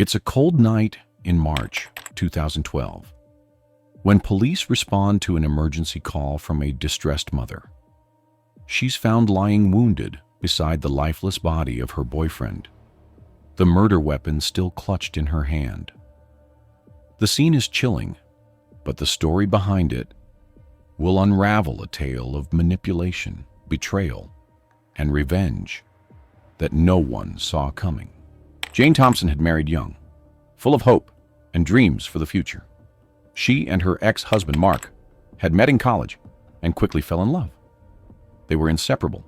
It's a cold night in March 2012 when police respond to an emergency call from a distressed mother. She's found lying wounded beside the lifeless body of her boyfriend, the murder weapon still clutched in her hand. The scene is chilling, but the story behind it will unravel a tale of manipulation, betrayal, and revenge that no one saw coming. Jane Thompson had married young, full of hope and dreams for the future. She and her ex-husband, Mark, had met in college and quickly fell in love. They were inseparable,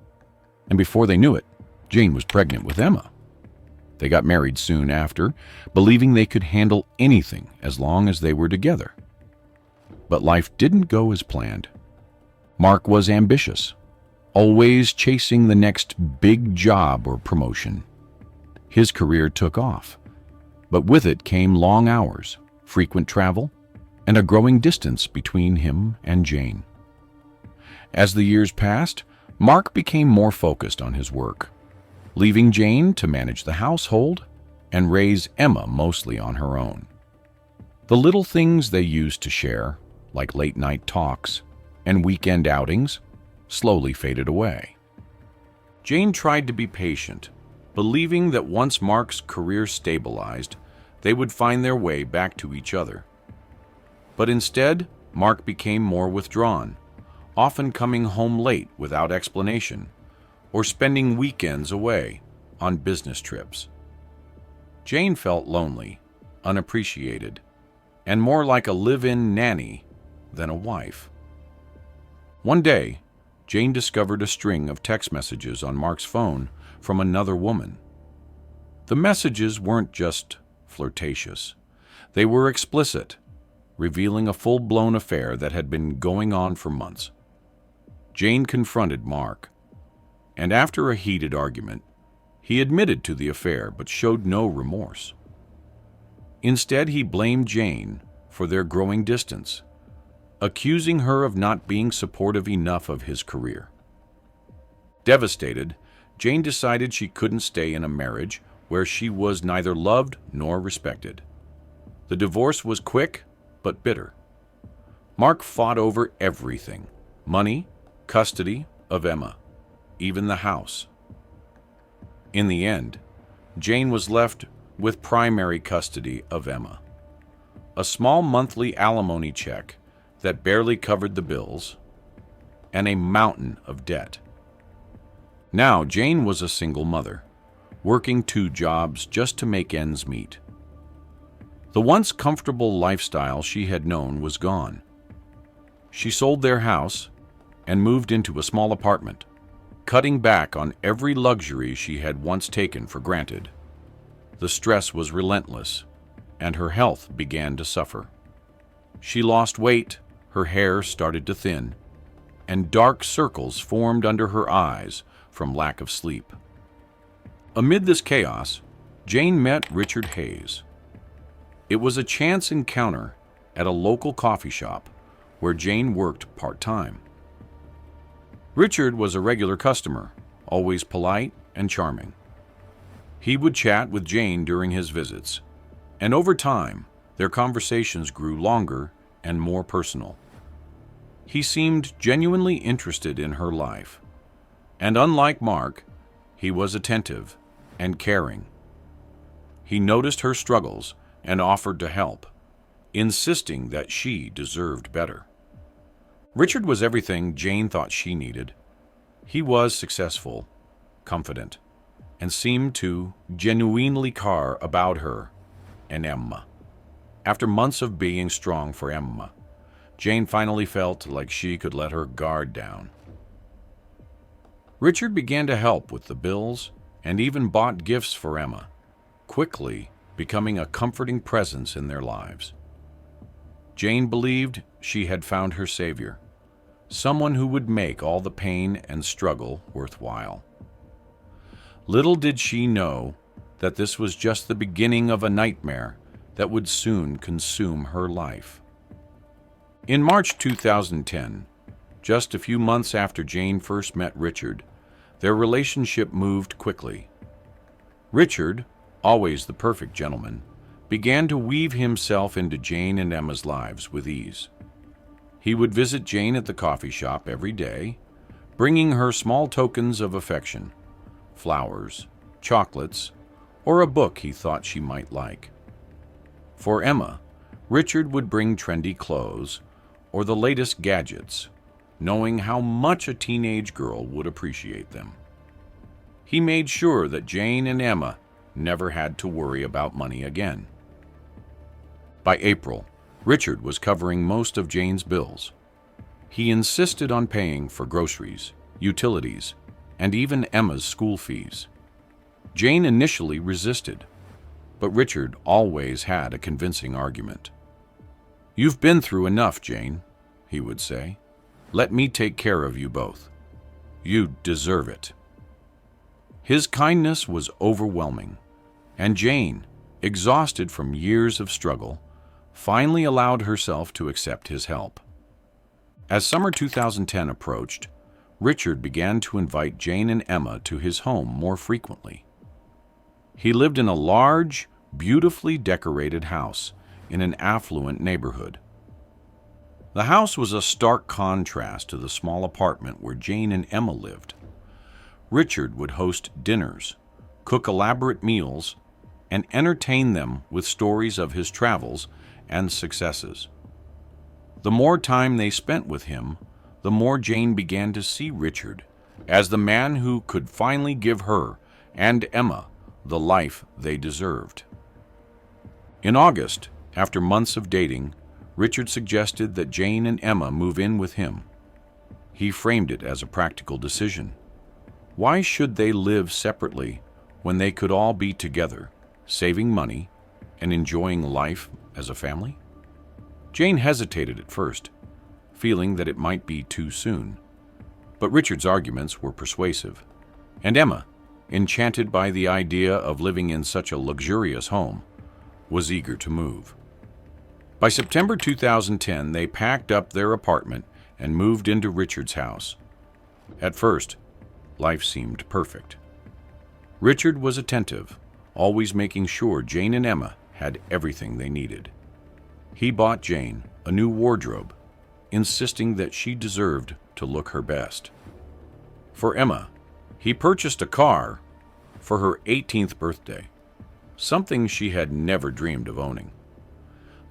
and before they knew it, Jane was pregnant with Emma. They got married soon after, believing they could handle anything as long as they were together. But life didn't go as planned. Mark was ambitious, always chasing the next big job or promotion. His career took off, but with it came long hours, frequent travel, and a growing distance between him and Jane. As the years passed, Mark became more focused on his work, leaving Jane to manage the household and raise Emma mostly on her own. The little things they used to share, like late-night talks and weekend outings, slowly faded away. Jane tried to be patient, believing that once Mark's career stabilized, they would find their way back to each other. But instead, Mark became more withdrawn, often coming home late without explanation, or spending weekends away on business trips. Jane felt lonely, unappreciated, and more like a live-in nanny than a wife. One day, Jane discovered a string of text messages on Mark's phone from another woman. The messages weren't just flirtatious. They were explicit, revealing a full-blown affair that had been going on for months. Jane confronted Mark, and after a heated argument, he admitted to the affair but showed no remorse. Instead, he blamed Jane for their growing distance, accusing her of not being supportive enough of his career. Devastated, Jane decided she couldn't stay in a marriage where she was neither loved nor respected. The divorce was quick but bitter. Mark fought over everything: money, custody of Emma, even the house. In the end, Jane was left with primary custody of Emma, a small monthly alimony check that barely covered the bills, and a mountain of debt. Now Jane was a single mother, working 2 jobs just to make ends meet. The once comfortable lifestyle she had known was gone. She sold their house and moved into a small apartment, cutting back on every luxury she had once taken for granted. The stress was relentless, and her health began to suffer. She lost weight, her hair started to thin, and dark circles formed under her eyes from lack of sleep. Amid this chaos, Jane met Richard Hayes. It was a chance encounter at a local coffee shop where Jane worked part-time. Richard was a regular customer, always polite and charming. He would chat with Jane during his visits, and over time, their conversations grew longer and more personal. He seemed genuinely interested in her life, and unlike Mark, he was attentive and caring. He noticed her struggles and offered to help, insisting that she deserved better. Richard was everything Jane thought she needed. He was successful, confident, and seemed to genuinely care about her and Emma. After months of being strong for Emma, Jane finally felt like she could let her guard down. Richard began to help with the bills and even bought gifts for Emma, quickly becoming a comforting presence in their lives. Jane believed she had found her savior, someone who would make all the pain and struggle worthwhile. Little did she know that this was just the beginning of a nightmare that would soon consume her life. In March 2010, just a few months after Jane first met Richard, their relationship moved quickly. Richard, always the perfect gentleman, began to weave himself into Jane and Emma's lives with ease. He would visit Jane at the coffee shop every day, bringing her small tokens of affection, flowers, chocolates, or a book he thought she might like. For Emma, Richard would bring trendy clothes or the latest gadgets, knowing how much a teenage girl would appreciate them. He made sure that Jane and Emma never had to worry about money again. By April, Richard was covering most of Jane's bills. He insisted on paying for groceries, utilities, and even Emma's school fees. Jane initially resisted, but Richard always had a convincing argument. "You've been through enough, Jane," he would say. "Let me take care of you both. You deserve it." His kindness was overwhelming, and Jane, exhausted from years of struggle, finally allowed herself to accept his help. As summer 2010 approached, Richard began to invite Jane and Emma to his home more frequently. He lived in a large, beautifully decorated house in an affluent neighborhood. The house was a stark contrast to the small apartment where Jane and Emma lived. Richard would host dinners, cook elaborate meals, and entertain them with stories of his travels and successes. The more time they spent with him, the more Jane began to see Richard as the man who could finally give her and Emma the life they deserved. In August, after months of dating, Richard suggested that Jane and Emma move in with him. He framed it as a practical decision. Why should they live separately when they could all be together, saving money and enjoying life as a family? Jane hesitated at first, feeling that it might be too soon. But Richard's arguments were persuasive, and Emma, enchanted by the idea of living in such a luxurious home, was eager to move. By September 2010, they packed up their apartment and moved into Richard's house. At first, life seemed perfect. Richard was attentive, always making sure Jane and Emma had everything they needed. He bought Jane a new wardrobe, insisting that she deserved to look her best. For Emma, he purchased a car for her 18th birthday, something she had never dreamed of owning.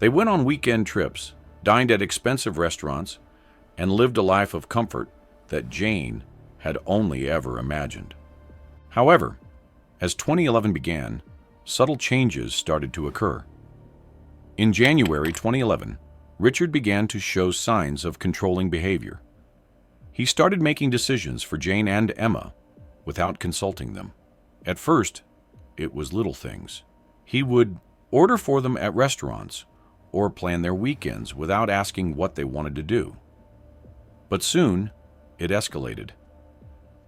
They went on weekend trips, dined at expensive restaurants, and lived a life of comfort that Jane had only ever imagined. However, as 2011 began, subtle changes started to occur. In January 2011, Richard began to show signs of controlling behavior. He started making decisions for Jane and Emma without consulting them. At first, it was little things. He would order for them at restaurants or plan their weekends without asking what they wanted to do. But soon, it escalated.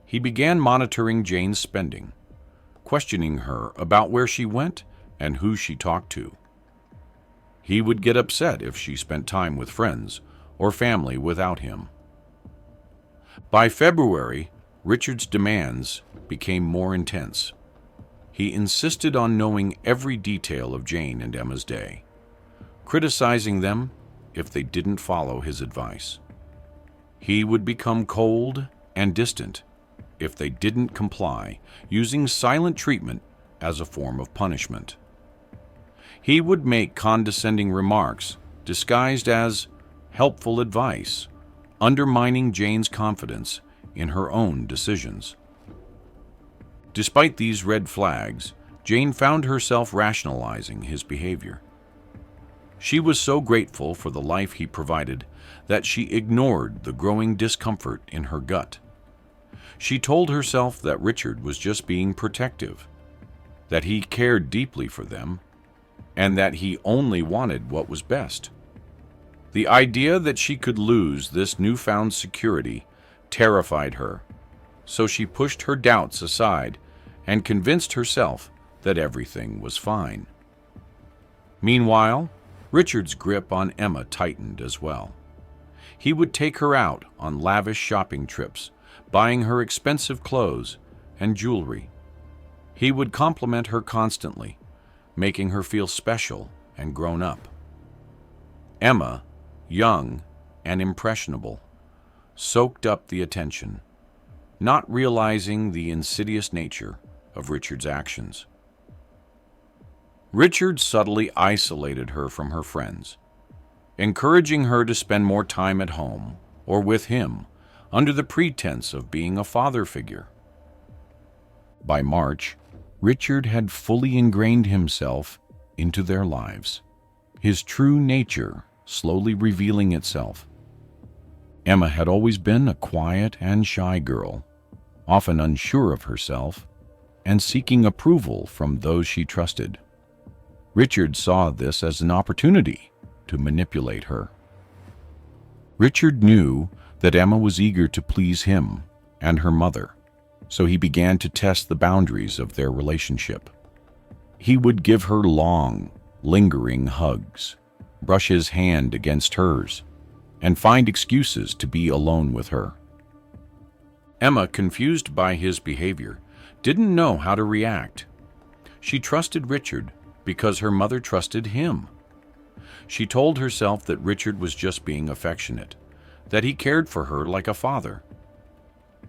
He began monitoring Jane's spending, questioning her about where she went and who she talked to. He would get upset if she spent time with friends or family without him. By February, Richard's demands became more intense. He insisted on knowing every detail of Jane and Emma's day, criticizing them if they didn't follow his advice. He would become cold and distant if they didn't comply, using silent treatment as a form of punishment. He would make condescending remarks disguised as helpful advice, undermining Jane's confidence in her own decisions. Despite these red flags, Jane found herself rationalizing his behavior. She was so grateful for the life he provided that she ignored the growing discomfort in her gut. She told herself that Richard was just being protective, that he cared deeply for them, and that he only wanted what was best. The idea that she could lose this newfound security terrified her, so she pushed her doubts aside and convinced herself that everything was fine. Meanwhile, Richard's grip on Emma tightened as well. He would take her out on lavish shopping trips, buying her expensive clothes and jewelry. He would compliment her constantly, making her feel special and grown up. Emma, young and impressionable, soaked up the attention, not realizing the insidious nature of Richard's actions. Richard subtly isolated her from her friends, encouraging her to spend more time at home or with him under the pretense of being a father figure. By March, Richard had fully ingrained himself into their lives, his true nature slowly revealing itself. Emma had always been a quiet and shy girl, often unsure of herself and seeking approval from those she trusted. Richard saw this as an opportunity to manipulate her. Richard knew that Emma was eager to please him and her mother, so he began to test the boundaries of their relationship. He would give her long, lingering hugs, brush his hand against hers, and find excuses to be alone with her. Emma, confused by his behavior, didn't know how to react. She trusted Richard because her mother trusted him. She told herself that Richard was just being affectionate, that he cared for her like a father.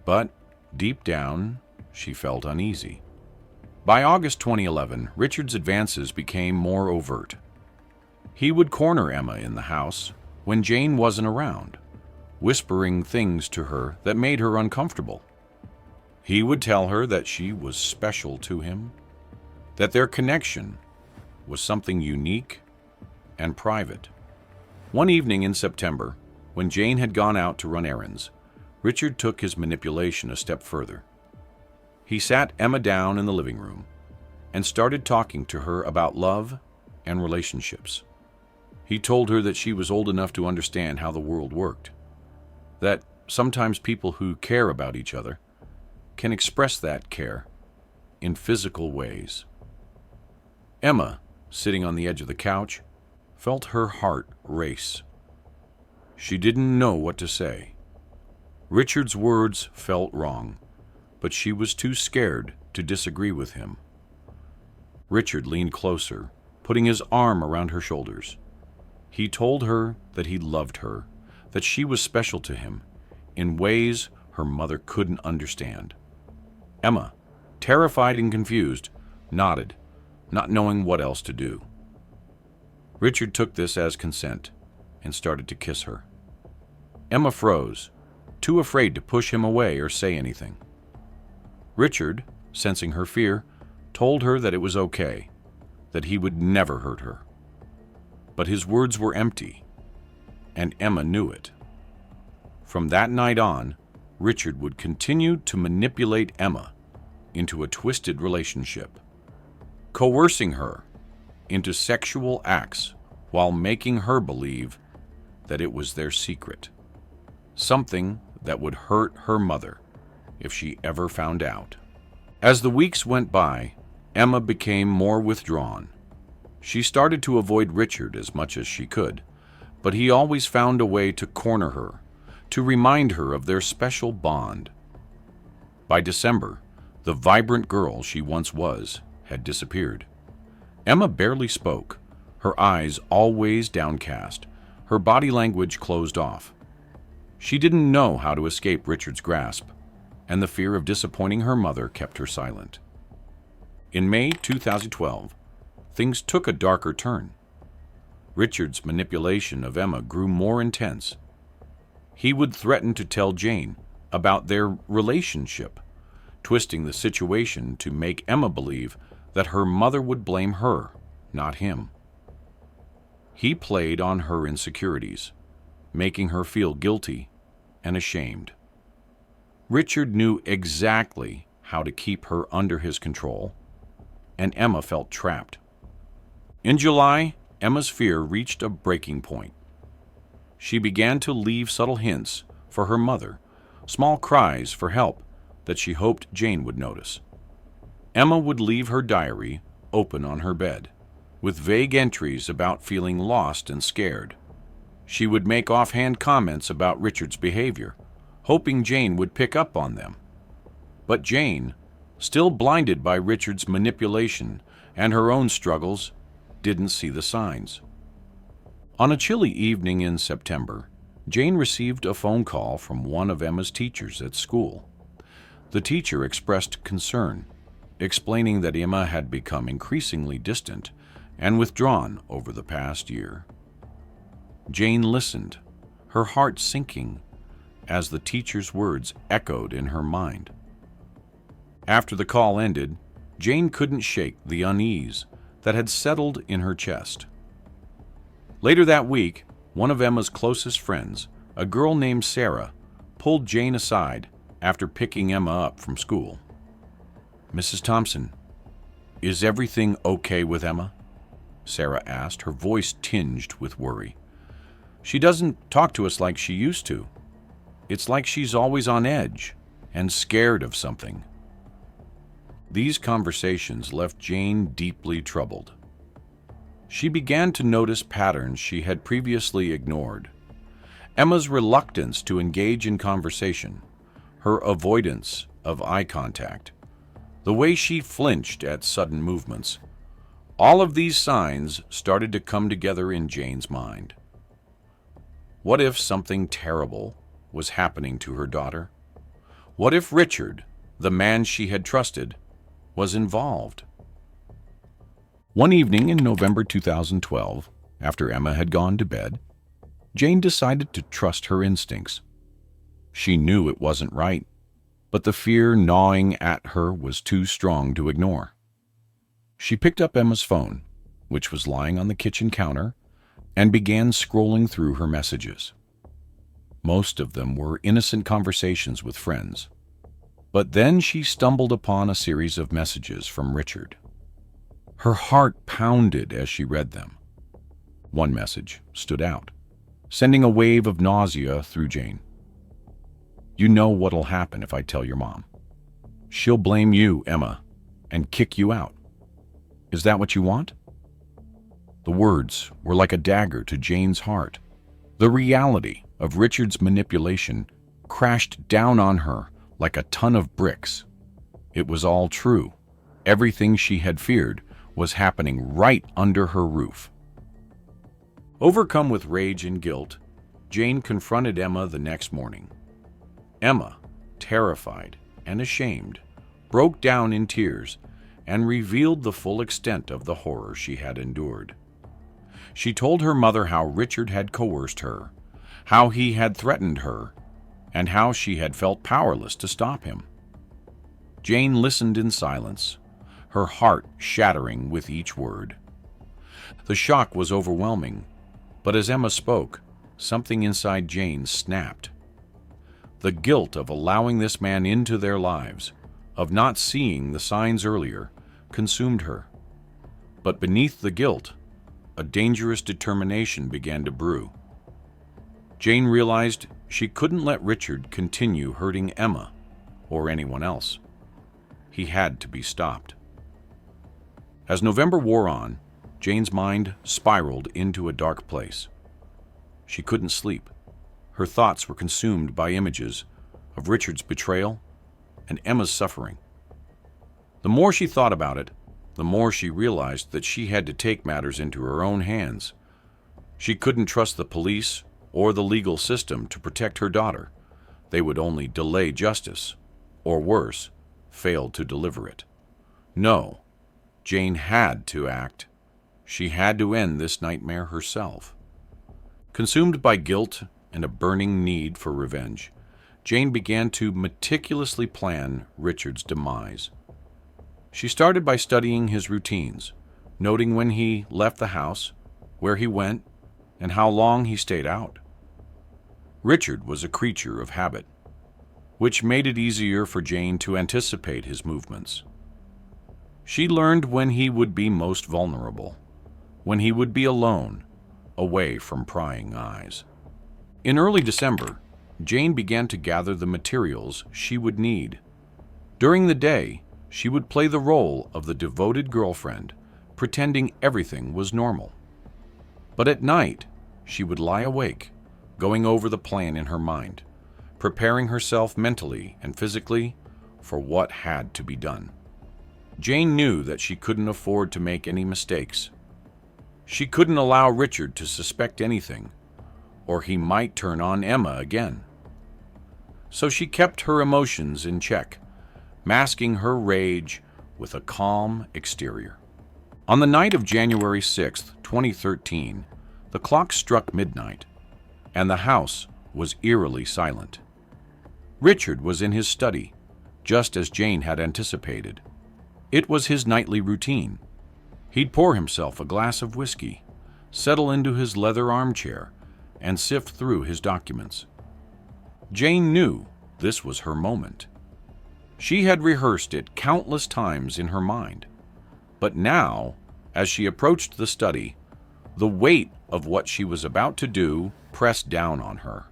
But deep down, she felt uneasy. By August 2011, Richard's advances became more overt. He would corner Emma in the house when Jane wasn't around, whispering things to her that made her uncomfortable. He would tell her that she was special to him, that their connection was something unique and private. One evening in September, when Jane had gone out to run errands, Richard took his manipulation a step further. He sat Emma down in the living room and started talking to her about love and relationships. He told her that she was old enough to understand how the world worked, that sometimes people who care about each other can express that care in physical ways. Emma, sitting on the edge of the couch, felt her heart race. She didn't know what to say. Richard's words felt wrong, but she was too scared to disagree with him. Richard leaned closer, putting his arm around her shoulders. He told her that he loved her, that she was special to him, in ways her mother couldn't understand. Emma, terrified and confused, nodded, not knowing what else to do. Richard took this as consent and started to kiss her. Emma froze, too afraid to push him away or say anything. Richard, sensing her fear, told her that it was okay, that he would never hurt her. But his words were empty, and Emma knew it. From that night on, Richard would continue to manipulate Emma into a twisted relationship, coercing her into sexual acts while making her believe that it was their secret, something that would hurt her mother if she ever found out. As the weeks went by, Emma became more withdrawn. She started to avoid Richard as much as she could, but he always found a way to corner her, to remind her of their special bond. By December, the vibrant girl she once was had disappeared. Emma barely spoke, her eyes always downcast, her body language closed off. She didn't know how to escape Richard's grasp, and the fear of disappointing her mother kept her silent. In May 2012, things took a darker turn. Richard's manipulation of Emma grew more intense. He would threaten to tell Jane about their relationship, twisting the situation to make Emma believe that her mother would blame her, not him. He played on her insecurities, making her feel guilty and ashamed. Richard knew exactly how to keep her under his control, and Emma felt trapped. In July, Emma's fear reached a breaking point. She began to leave subtle hints for her mother, small cries for help that she hoped Jane would notice. Emma would leave her diary open on her bed, with vague entries about feeling lost and scared. She would make offhand comments about Richard's behavior, hoping Jane would pick up on them. But Jane, still blinded by Richard's manipulation and her own struggles, didn't see the signs. On a chilly evening in September, Jane received a phone call from one of Emma's teachers at school. The teacher expressed concern, explaining that Emma had become increasingly distant and withdrawn over the past year. Jane listened, her heart sinking as the teacher's words echoed in her mind. After the call ended, Jane couldn't shake the unease that had settled in her chest. Later that week, one of Emma's closest friends, a girl named Sarah, pulled Jane aside after picking Emma up from school. "Mrs. Thompson, is everything okay with Emma?" Sarah asked, her voice tinged with worry. "She doesn't talk to us like she used to. It's like she's always on edge and scared of something." These conversations left Jane deeply troubled. She began to notice patterns she had previously ignored. Emma's reluctance to engage in conversation, her avoidance of eye contact, the way she flinched at sudden movements, all of these signs started to come together in Jane's mind. What if something terrible was happening to her daughter? What if Richard, the man she had trusted, was involved? One evening in November 2012, after Emma had gone to bed, Jane decided to trust her instincts. She knew it wasn't right, but the fear gnawing at her was too strong to ignore. She picked up Emma's phone, which was lying on the kitchen counter, and began scrolling through her messages. Most of them were innocent conversations with friends. But then she stumbled upon a series of messages from Richard. Her heart pounded as she read them. One message stood out, sending a wave of nausea through Jane. "You know what'll happen if I tell your mom. She'll blame you, Emma, and kick you out. Is that what you want?" The words were like a dagger to Jane's heart. The reality of Richard's manipulation crashed down on her like a ton of bricks. It was all true. Everything she had feared was happening right under her roof. Overcome with rage and guilt, Jane confronted Emma the next morning. Emma, terrified and ashamed, broke down in tears and revealed the full extent of the horror she had endured. She told her mother how Richard had coerced her, how he had threatened her, and how she had felt powerless to stop him. Jane listened in silence, her heart shattering with each word. The shock was overwhelming, but as Emma spoke, something inside Jane snapped. The guilt of allowing this man into their lives, of not seeing the signs earlier, consumed her. But beneath the guilt, a dangerous determination began to brew. Jane realized she couldn't let Richard continue hurting Emma or anyone else. He had to be stopped. As November wore on, Jane's mind spiraled into a dark place. She couldn't sleep. Her thoughts were consumed by images of Richard's betrayal and Emma's suffering. The more she thought about it, the more she realized that she had to take matters into her own hands. She couldn't trust the police or the legal system to protect her daughter. They would only delay justice, or worse, fail to deliver it. No, Jane had to act. She had to end this nightmare herself. Consumed by guilt and a burning need for revenge, Jane began to meticulously plan Richard's demise. She started by studying his routines, noting when he left the house, where he went, and how long he stayed out. Richard was a creature of habit, which made it easier for Jane to anticipate his movements. She learned when he would be most vulnerable, when he would be alone, away from prying eyes. In early December, Jane began to gather the materials she would need. During the day, she would play the role of the devoted girlfriend, pretending everything was normal. But at night, she would lie awake, going over the plan in her mind, preparing herself mentally and physically for what had to be done. Jane knew that she couldn't afford to make any mistakes. She couldn't allow Richard to suspect anything, or he might turn on Emma again. So she kept her emotions in check, masking her rage with a calm exterior. On the night of January 6, 2013, the clock struck midnight, and the house was eerily silent. Richard was in his study, just as Jane had anticipated. It was his nightly routine. He'd pour himself a glass of whiskey, settle into his leather armchair, and sift through his documents. Jane knew this was her moment. She had rehearsed it countless times in her mind. But now, as she approached the study, the weight of what she was about to do pressed down on her.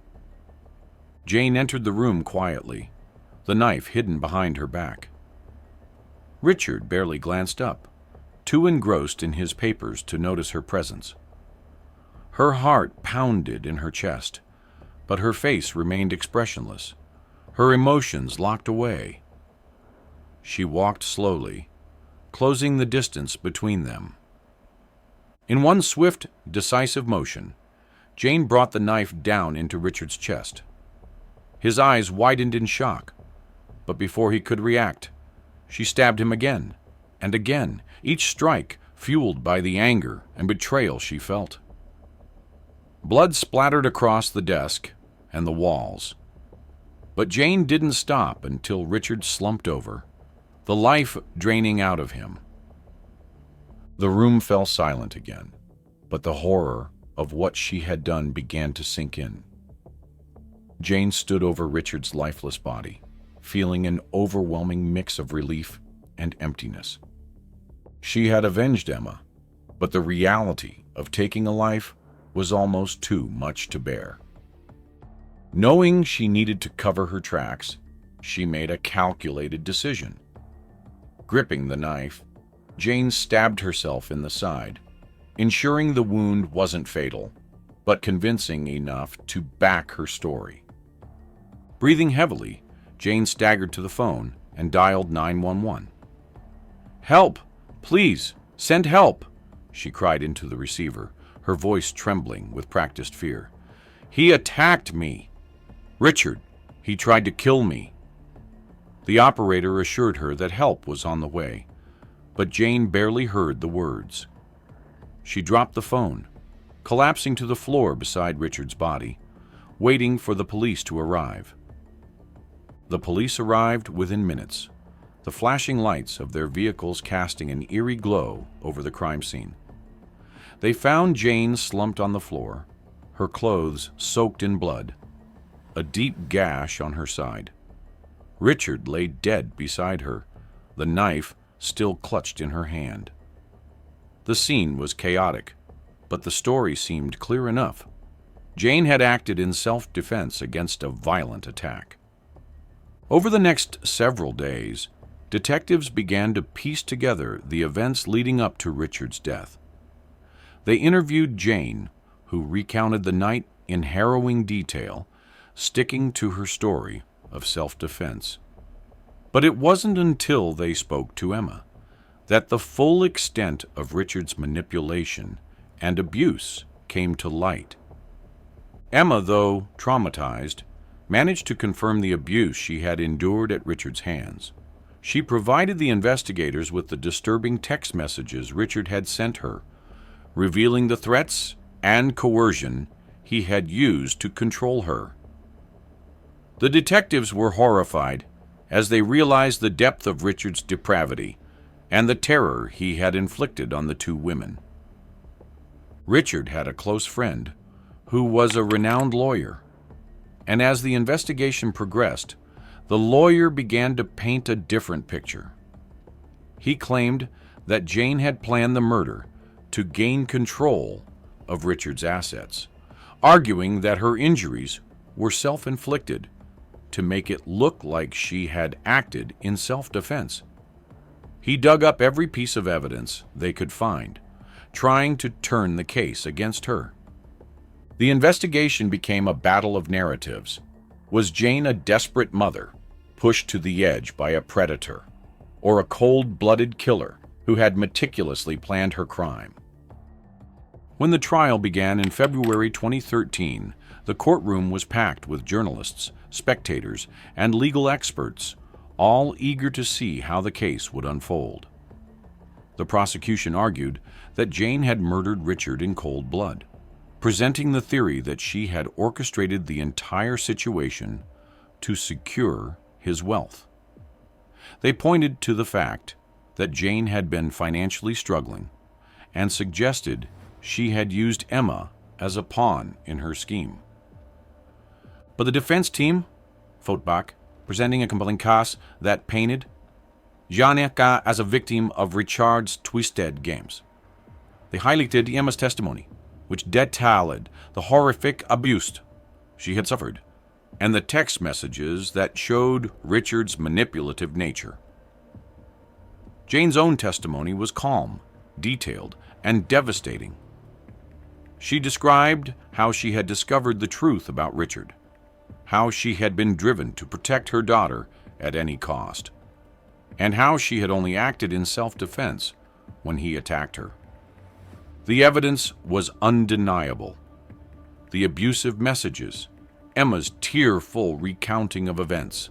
Jane entered the room quietly, the knife hidden behind her back. Richard barely glanced up, too engrossed in his papers to notice her presence. Her heart pounded in her chest, but her face remained expressionless, her emotions locked away. She walked slowly, closing the distance between them. In one swift, decisive motion, Jane brought the knife down into Richard's chest. His eyes widened in shock, but before he could react, she stabbed him again and again, each strike fueled by the anger and betrayal she felt. Blood splattered across the desk and the walls, but Jane didn't stop until Richard slumped over, the life draining out of him. The room fell silent again, but the horror of what she had done began to sink in. Jane stood over Richard's lifeless body, feeling an overwhelming mix of relief and emptiness. She had avenged Emma, but the reality of taking a life was almost too much to bear. Knowing she needed to cover her tracks, she made a calculated decision. Gripping the knife, Jane stabbed herself in the side, ensuring the wound wasn't fatal, but convincing enough to back her story. Breathing heavily, Jane staggered to the phone and dialed 911. "Help! Please, send help!" she cried into the receiver, her voice trembling with practiced fear. "He attacked me! Richard, he tried to kill me!" The operator assured her that help was on the way, but Jane barely heard the words. She dropped the phone, collapsing to the floor beside Richard's body, waiting for the police to arrive. The police arrived within minutes, the flashing lights of their vehicles casting an eerie glow over the crime scene. They found Jane slumped on the floor, her clothes soaked in blood, a deep gash on her side. Richard lay dead beside her, the knife still clutched in her hand. The scene was chaotic, but the story seemed clear enough. Jane had acted in self-defense against a violent attack. Over the next several days, detectives began to piece together the events leading up to Richard's death. They interviewed Jane, who recounted the night in harrowing detail, sticking to her story of self-defense. But it wasn't until they spoke to Emma that the full extent of Richard's manipulation and abuse came to light. Emma, though traumatized, managed to confirm the abuse she had endured at Richard's hands. She provided the investigators with the disturbing text messages Richard had sent her, revealing the threats and coercion he had used to control her. The detectives were horrified as they realized the depth of Richard's depravity and the terror he had inflicted on the two women. Richard had a close friend who was a renowned lawyer, and as the investigation progressed, the lawyer began to paint a different picture. He claimed that Jane had planned the murder to gain control of Richard's assets, arguing that her injuries were self-inflicted to make it look like she had acted in self-defense. He dug up every piece of evidence they could find, trying to turn the case against her. The investigation became a battle of narratives. Was Jane a desperate mother, pushed to the edge by a predator? or a cold-blooded killer who had meticulously planned her crime. When the trial began in February 2013, the courtroom was packed with journalists, spectators, and legal experts, all eager to see how the case would unfold. The prosecution argued that Jane had murdered Richard in cold blood, presenting the theory that she had orchestrated the entire situation to secure his wealth. They pointed to the fact that Jane had been financially struggling and suggested she had used Emma as a pawn in her scheme. But the defense team fought back, presenting a compelling case that painted Jane as a victim of Richard's twisted games. They highlighted Emma's testimony, which detailed the horrific abuse she had suffered, and the text messages that showed Richard's manipulative nature. Jane's own testimony was calm, detailed, and devastating. She described how she had discovered the truth about Richard, how she had been driven to protect her daughter at any cost, and how she had only acted in self-defense when he attacked her. The evidence was undeniable. The abusive messages, Emma's tearful recounting of events,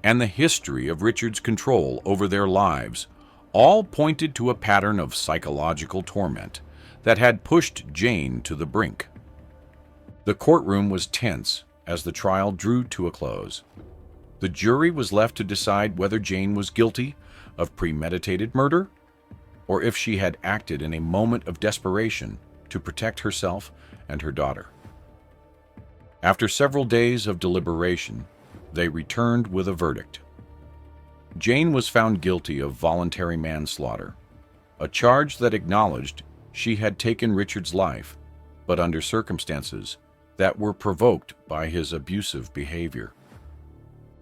and the history of Richard's control over their lives all pointed to a pattern of psychological torment that had pushed Jane to the brink. The courtroom was tense as the trial drew to a close. The jury was left to decide whether Jane was guilty of premeditated murder or if she had acted in a moment of desperation to protect herself and her daughter. After several days of deliberation, they returned with a verdict. Jane was found guilty of voluntary manslaughter, a charge that acknowledged she had taken Richard's life, but under circumstances that were provoked by his abusive behavior.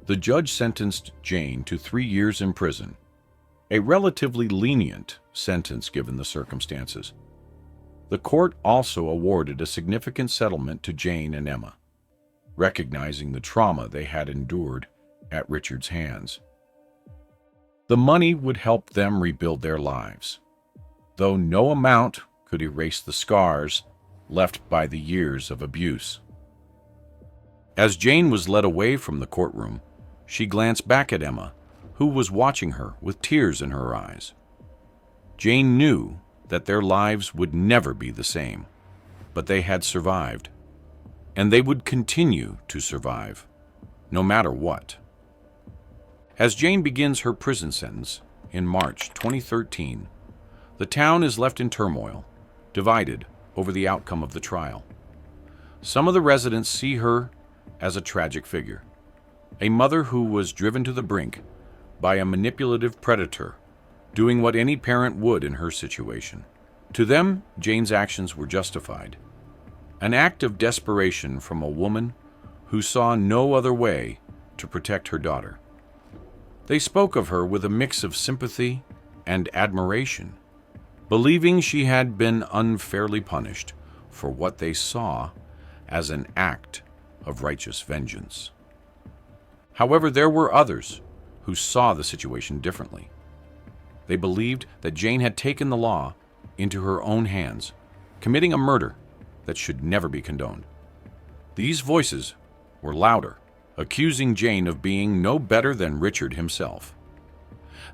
The judge sentenced Jane to 3 years in prison, a relatively lenient sentence given the circumstances. The court also awarded a significant settlement to Jane and Emma, recognizing the trauma they had endured at Richard's hands. The money would help them rebuild their lives, though no amount could erase the scars left by the years of abuse. As Jane was led away from the courtroom, she glanced back at Emma, who was watching her with tears in her eyes. Jane knew that their lives would never be the same, but they had survived, and they would continue to survive, no matter what. As Jane begins her prison sentence in March 2013, the town is left in turmoil, divided over the outcome of the trial. Some of the residents see her as a tragic figure, a mother who was driven to the brink by a manipulative predator, doing what any parent would in her situation. To them, Jane's actions were justified, an act of desperation from a woman who saw no other way to protect her daughter. They spoke of her with a mix of sympathy and admiration, believing she had been unfairly punished for what they saw as an act of righteous vengeance. However, there were others who saw the situation differently. They believed that Jane had taken the law into her own hands, committing a murder that should never be condoned. These voices were louder, accusing Jane of being no better than Richard himself.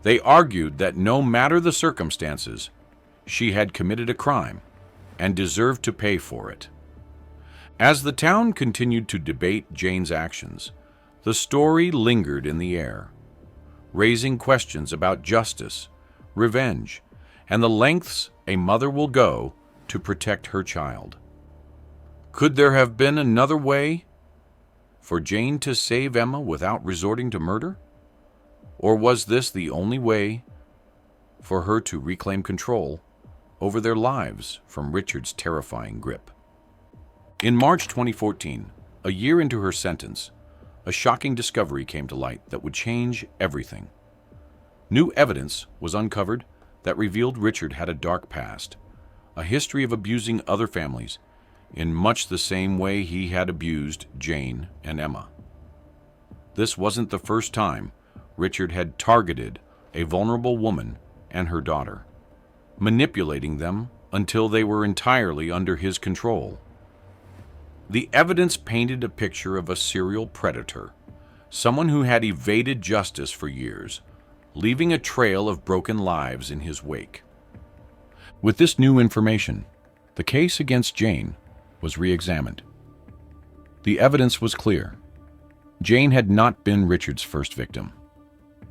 They argued that no matter the circumstances, she had committed a crime and deserved to pay for it. As the town continued to debate Jane's actions, the story lingered in the air, raising questions about justice, revenge, and the lengths a mother will go to protect her child. Could there have been another way for Jane to save Emma without resorting to murder? Or was this the only way for her to reclaim control over their lives from Richard's terrifying grip? In March 2014, a year into her sentence, a shocking discovery came to light that would change everything. New evidence was uncovered that revealed Richard had a dark past, a history of abusing other families in much the same way he had abused Jane and Emma. This wasn't the first time Richard had targeted a vulnerable woman, and her daughter, manipulating them until they were entirely under his control. The evidence painted a picture of a serial predator, someone who had evaded justice for years, leaving a trail of broken lives in his wake. With this new information, the case against Jane was re-examined. The evidence was clear. Jane had not been Richard's first victim,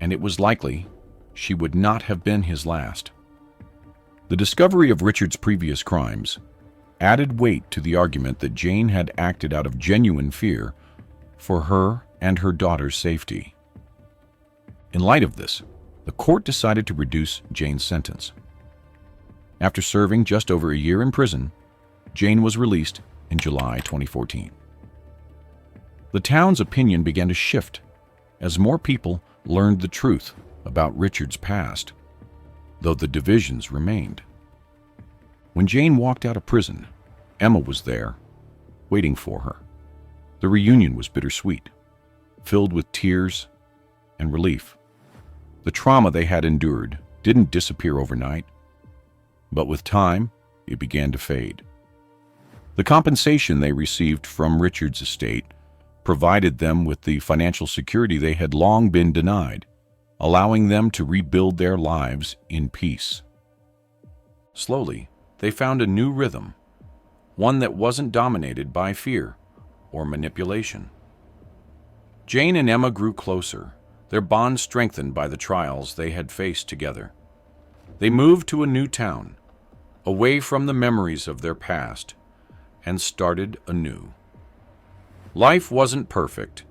and it was likely she would not have been his last. The discovery of Richard's previous crimes added weight to the argument that Jane had acted out of genuine fear for her and her daughter's safety. In light of this, the court decided to reduce Jane's sentence. After serving just over a year in prison, Jane was released in July 2014. The town's opinion began to shift as more people learned the truth about Richard's past, though the divisions remained. When Jane walked out of prison, Emma was there, waiting for her. The reunion was bittersweet, filled with tears and relief. The trauma they had endured didn't disappear overnight, but with time, it began to fade. The compensation they received from Richard's estate provided them with the financial security they had long been denied, allowing them to rebuild their lives in peace. Slowly, they found a new rhythm, one that wasn't dominated by fear or manipulation. Jane and Emma grew closer, their bond strengthened by the trials they had faced together. They moved to a new town, away from the memories of their past, and started anew. Life wasn't perfect,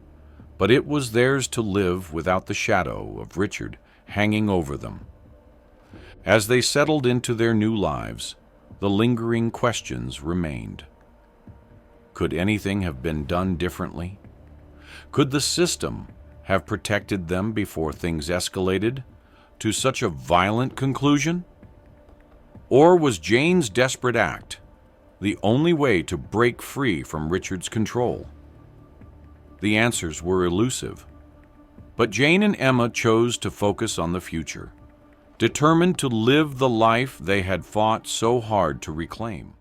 but it was theirs to live without the shadow of Richard hanging over them. As they settled into their new lives, the lingering questions remained. Could anything have been done differently? Could the system have protected them before things escalated to such a violent conclusion? Or was Jane's desperate act the only way to break free from Richard's control? The answers were elusive, but Jane and Emma chose to focus on the future, determined to live the life they had fought so hard to reclaim.